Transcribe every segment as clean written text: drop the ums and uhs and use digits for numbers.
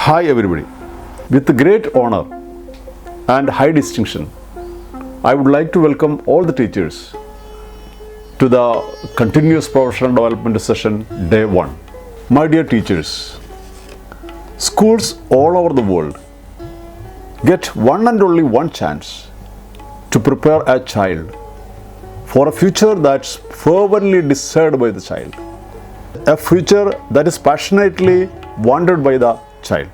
Hi everybody. With great honor and high distinction, I would like to welcome all the teachers to the continuous professional development session day 1. My dear teachers, schools all over the world get one and only one chance to prepare a child for a future that's fervently desired by the child, a future that is passionately wanted by the child.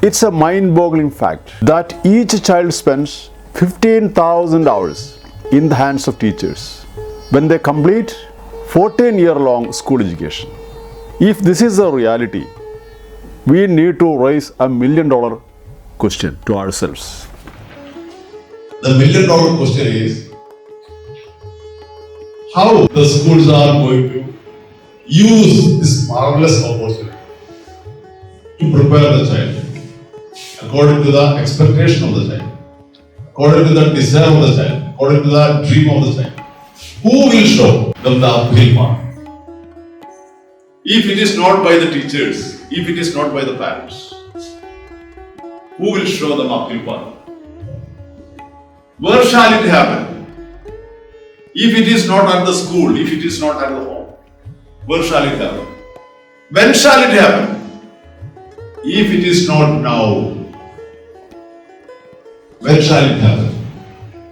It's a mind-boggling fact that each child spends 15,000 hours in the hands of teachers when they complete 14-year-long school education. If this is a reality, we need to raise a $1 million question to ourselves. The $1 million question is, how the schools are going to use this marvelous opportunity to prepare the child according to the expectation of the child, according to the desire of the child, according to the dream of the child. Who will show them the uphill path? If it is not by the teachers, if it is not by the parents, who will show them uphill path? Where shall it happen? If it is not at the school, if it is not at the home, where shall it happen? When shall it happen? If it is not now, when shall it happen?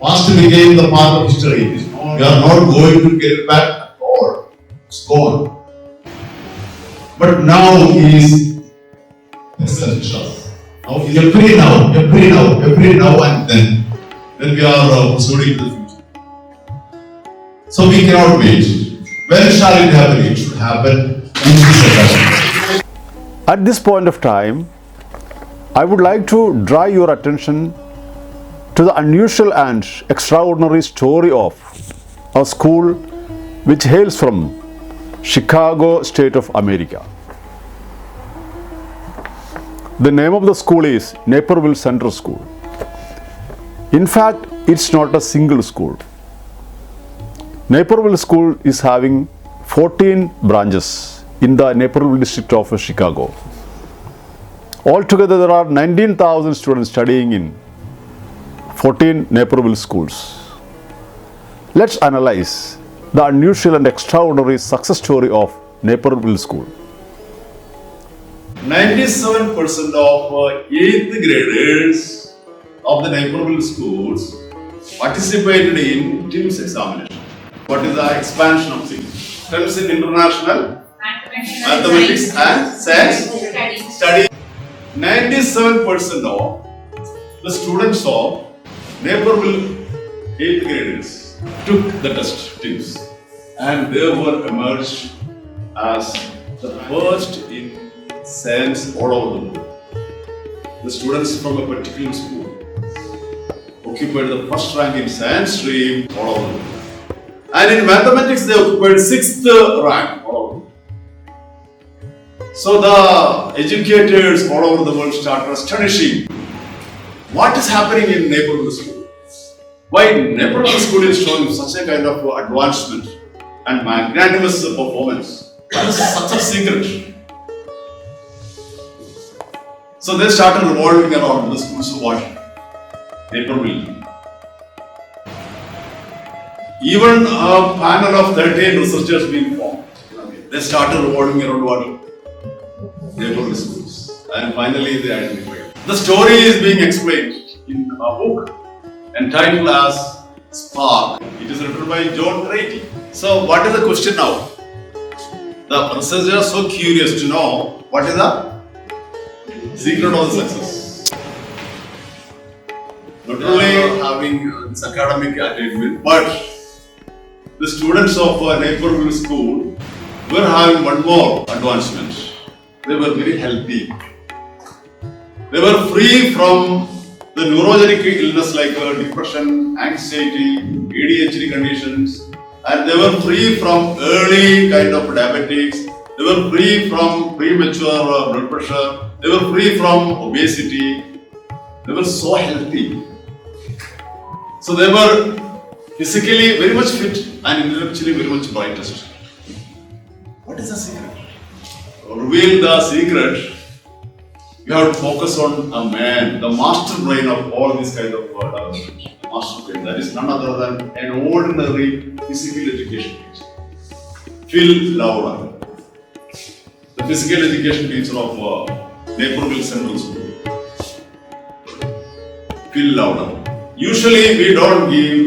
Past became the part of history. We are not going to get it back at all. It's gone. But now is essential. Now, every now and then we are proceeding to the future. So we cannot wait. When shall it happen? It should happen in this second. At this point of time, I would like to draw your attention to the unusual and extraordinary story of a school which hails from Chicago, state of America. The name of the school is Naperville Central School. In fact, it's not a single school. Naperville School is having 14 branches in the Naperville district of Chicago. Altogether, there are 19,000 students studying in 14 Naperville schools. Let's analyze the unusual and extraordinary success story of Naperville School. 97% of 8th graders of the Naperville schools participated in TIMSS examination. What is the expansion of TIMSS? TIMSS in international mathematics and science study. 97% of the students of Naperville 8th graders took the test TIMSS and they were emerged as the first in science all over the world. The students from a particular school occupied the first rank in science stream all over the world. And in mathematics they occupied 6th rank all over the world. So the educators all over the world started astonishing. What is happening in Naperville School? Why Naperville School is showing such a kind of advancement and magnanimous performance? What is such a secret? So they started revolving around the schools of what? Naperville. Even a panel of 13 researchers being formed. They started revolving around what? Naperville schools. And finally they identified. The story is being explained in a book entitled as Spark. It is written by John Grady. So what is the question now? The researchers are so curious to know what is the secret of the success. Not only having this academic attainment, but the students of Naperville School were having one more advancement. They were very healthy. They were free from the neurogenic illness like depression, anxiety, ADHD conditions, and they were free from early kind of diabetics. They were free from premature blood pressure. They were free from obesity. They were so healthy. So they were physically very much fit and intellectually very much brightest. What is the secret? Reveal the secret You have to focus on a man, the master brain of all these kind of development. The master brain, that is none other than an ordinary physical education teacher. Phil Lauder, the physical education teacher of Naperville Central School. Phil Lauder. Usually we don't give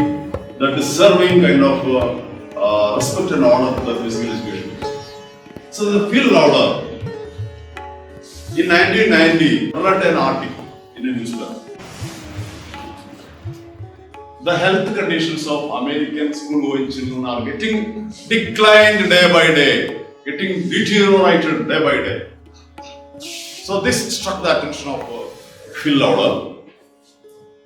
the deserving kind of respect and honor to the physical education teacher. So the Phil Lauder, in 1990, wrote an article in a newspaper. The health conditions of American school-going children are getting declined day by day, getting deteriorated day by day. So this struck the attention of Phil Lauder.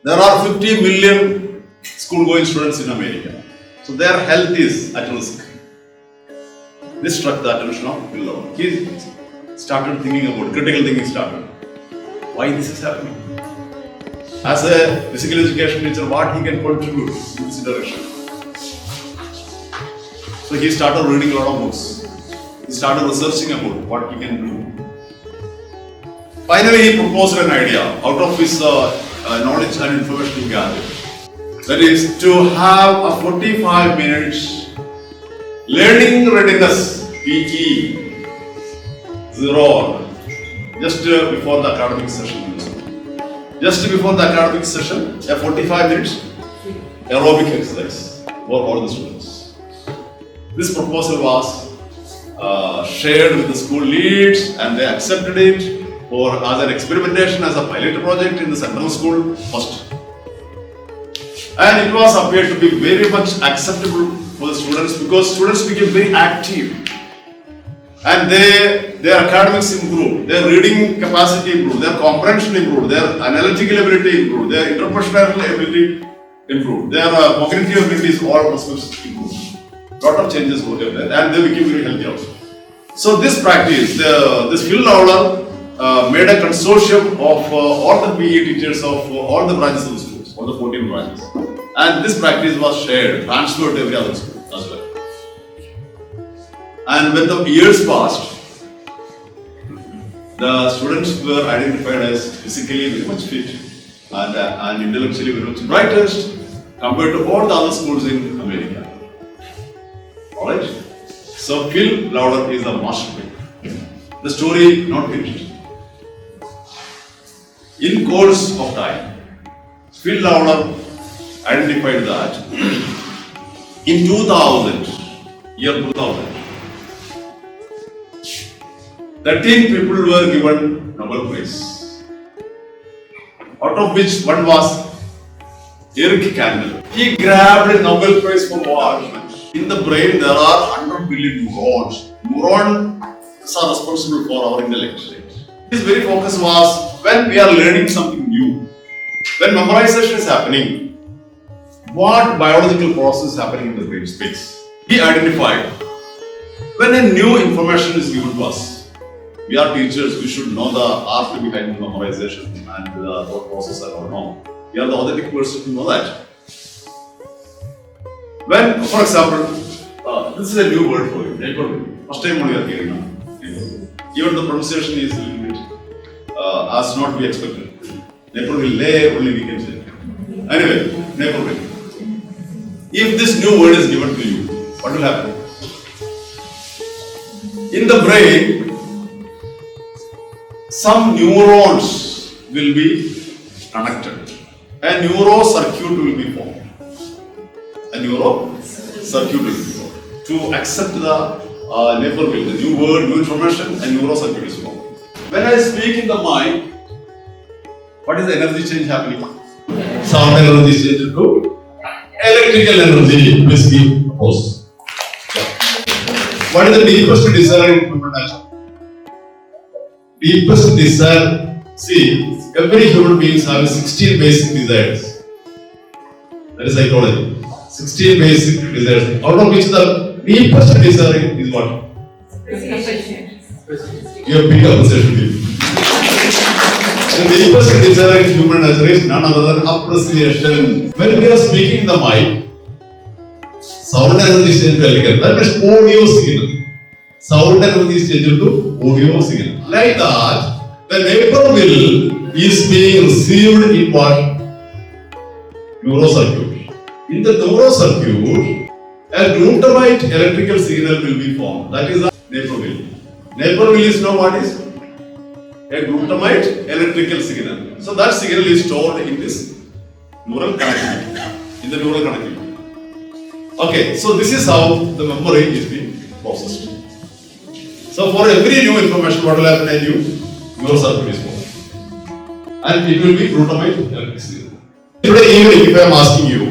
There are 50 million school-going students in America. So their health is at risk. This struck the attention of Phil Lauder. He started thinking about, critical thinking started. Why this is happening? As a physical education teacher, what he can contribute in this direction? So he started reading a lot of books. He started researching about what he can do. Finally, he proposed an idea out of his knowledge and information he gathered. That is to have a 45 minutes learning readiness PE 0 just before the academic session. Just before the academic session, a 45 minutes aerobic exercise for all the students. This proposal was shared with the school leads and they accepted it as an experimentation, as a pilot project in the central school first. And it was appeared to be very much acceptable for the students because students became very active. And their academics improved, their reading capacity improved, their comprehension improved, their analytical ability improved, their interpersonal ability improved, their cognitive abilities, all aspects improved. Lot of changes were there, and they became very healthy also. So this practice, this Phil Lauder made a consortium of all the PE teachers of all the branches of the schools, all the 14 branches. And this practice was shared, transferred to every other school as well. And when the years passed, the students were identified as physically very much fit and intellectually very much brightest compared to all the other schools in America. Alright? So Phil Lauder is the master. The story not finished. In course of time, Phil Lauder identified that in 2000, year 2000, 13 people were given Nobel Prize, out of which one was Eric Kandel. He grabbed a Nobel Prize for what? In the brain there are 100 billion neurons. Neurons are responsible for our intellect. His very focus was when we are learning something new, when memorization is happening, what biological process is happening in the brain space. He identified when a new information is given to us. We are teachers, we should know the art behind the memorization and the thought process and all know. We are the authentic person to know that. When, for example, this is a new word for you, Naperville. First time only you are hearing now. Even the pronunciation is a little bit as not to be expected. Naperville, lay only we can say. Anyway, Naperville. If this new word is given to you, what will happen? In the brain, some neurons will be connected. A neurocircuit will be formed. A neurocircuit will be formed. To accept the Naperville, the new word, new information, a neurocircuit is formed. When I speak in the mind, what is the energy change happening? Sound energy is changed to electrical energy. Please give pause. What is the deepest desire in human nature? Deepest desire. See, every human being has 16 basic desires. That is psychology. 16 basic desires. Out of which the deepest desire is what? Your big appreciation. The deepest desire in human nature is none other than appreciation. When we are speaking in the mind, sound energy is changed to electrical. That means audio signal. Sound energy is changed to audio signal. Like that, The Naperville is being received in what? Neurocircuit. In the neurocircuit, a glutamate electrical signal will be formed. That is the Naperville. Naperville is now what is? A glutamate electrical signal. So that signal is stored in this neural connectivity. In the neural connectivity. Okay, so this is how the memory is being processed. So for every new information, what will happen? A new neurocircuit is formed. And it will be glutamate electric signal. Today evening, if I am asking you,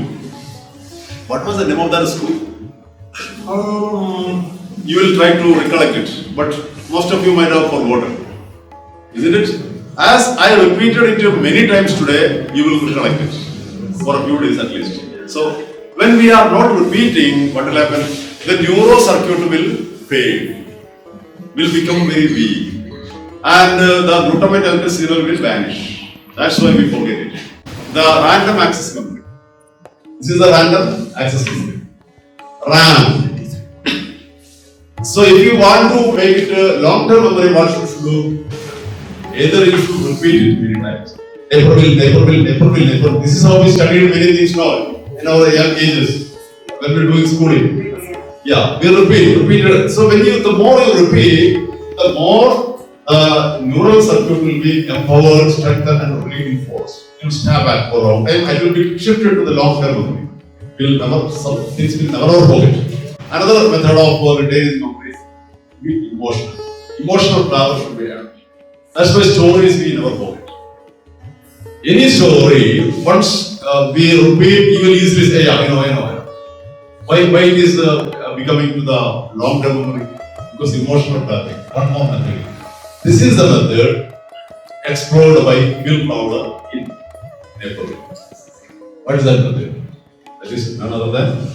what was the name of that school? You will try to recollect it, but most of you might have forgotten. Isn't it? As I repeated it many times today, you will recollect it for a few days at least. So, when we are not repeating, what will happen? The neurocircuit will fade, will become very weak, and the glutamate electric signal will vanish. That's why we forget it. The random access memory. This is the random access memory. RAM. So if you want to make it a long-term memory, what you should do? Either you should repeat it many times. Naperville. This is how we studied many things now in our young ages when we were doing schooling. Yeah, we repeat it. So the more you repeat, the more neural circuit will be empowered, strengthened, and reinforced. You snap back for a long time, and it will be shifted to the long-term memory. Some things will never forget. Another method of retaining memory is emotional. Emotional power should be added. That's why stories we never forget. Any story, once we repeat, you will easily say, yeah, I know. Why it is becoming to the long-term memory? Because emotional tapping. One more method. This is the method explored by Will Powder in Naperville. What is that method? That is none other than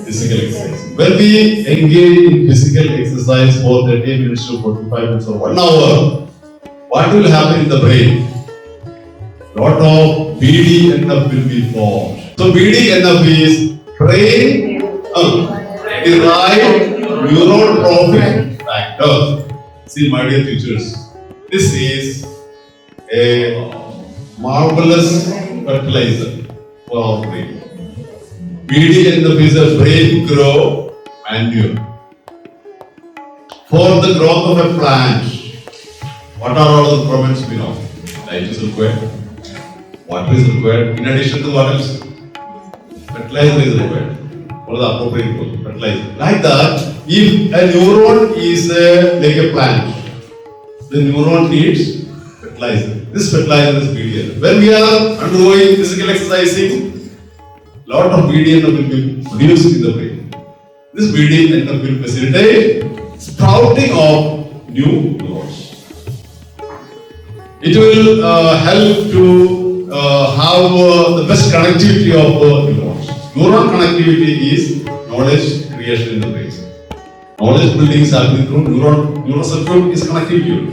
physical exercise. When we engage in physical exercise for 30 minutes to 45 minutes or 1 hour, what will happen in the brain? Lot of BDNF will be formed. So BDNF is brain derived neurotrophic factor. See, my dear teachers, this is a marvelous fertilizer for our brain. BDNF is a brain grow manure. For the growth of a plant, what are all the requirements we know? Light is required, water is required, in addition to what else? Fertilizer is required. What is the appropriate role? Fertilizer. Like that, if a neuron is like a plant, the neuron needs fertilizer. This fertilizer is BDNF. When we are undergoing physical exercising, lot of BDNF will be produced in the brain. This BDNF will facilitate sprouting of new neurons. It will help to have the best connectivity of neurons. Neuron connectivity is knowledge creation in the brain. Knowledge building is happening through neurocircuit is connectivity.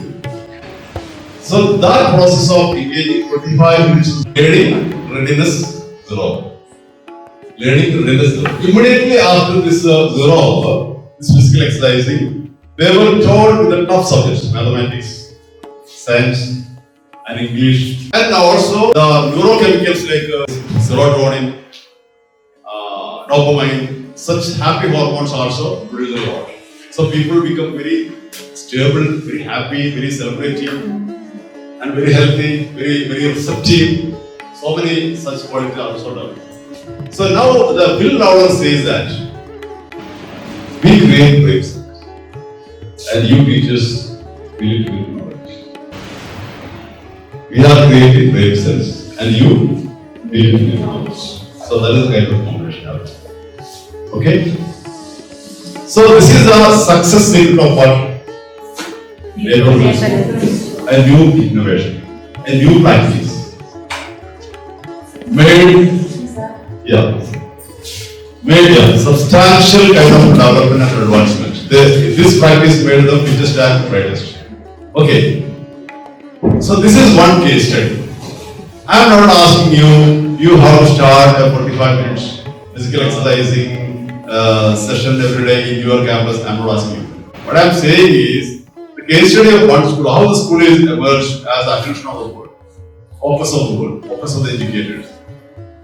So that process of engaging 25 minutes learning readiness zero. Learning readiness zero. Immediately after this zero, this physical exercising, they were taught with the tough subjects, mathematics, science, and English, and also the neurochemicals like serotonin, dopamine, such happy hormones also produce a lot. So people become very stable, very happy, very celebrating, and very healthy, very receptive. So many such qualities are also developed. So now the Will Powder says that we create brains, and you teachers will build knowledge. We are creating brain cells, and you build knowledge. So that is the kind of combination. Okay? So this is the success secret of what? A new innovation, a new practice. Made a substantial kind of development and advancement. This practice made the fittest and brightest. Okay. So this is one case study. I am not asking you have to start a 45 minutes physical exercising session every day in your campus. I am not asking you. What I am saying is, the The case study of one school, how the school is emerged as the attention of the world, focus of the world, focus of the educators.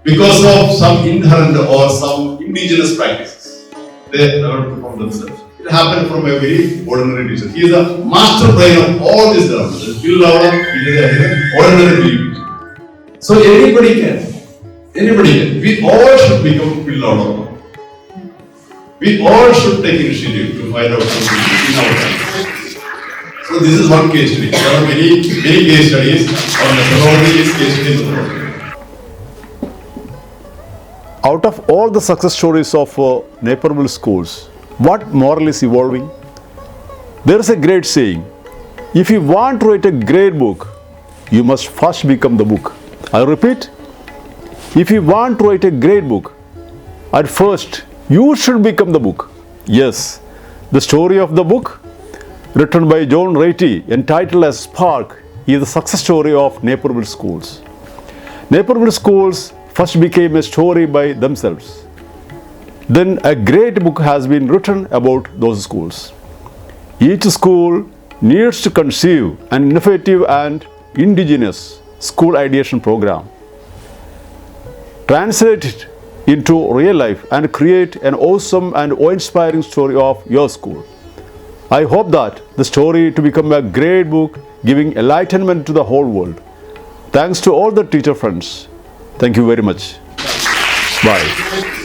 Because of some inherent or some indigenous practices, they learned from themselves. It happened from a very ordinary teacher. He is the master brain of all this development. Bill Lauder, he is an ordinary being. So anybody can. We all should become Bill Lauder. We all should take initiative to find out something in our life. So this is one case study. There are many case studies on methodology case studies in the world. Out of all the success stories of Naperville schools, what moral is evolving? There is a great saying, if you want to write a great book, you must first become the book. I repeat, if you want to write a great book, at first you should become the book. Yes, the story of the book, written by John Ratey, entitled as Spark, is the success story of Naperville schools. Naperville schools first became a story by themselves. Then a great book has been written about those schools. Each school needs to conceive an innovative and indigenous school ideation program, translate it into real life and create an awesome and awe-inspiring story of your school. I hope that the story to become a great book giving enlightenment to the whole world. Thanks to all the teacher friends. Thank you very much. Bye.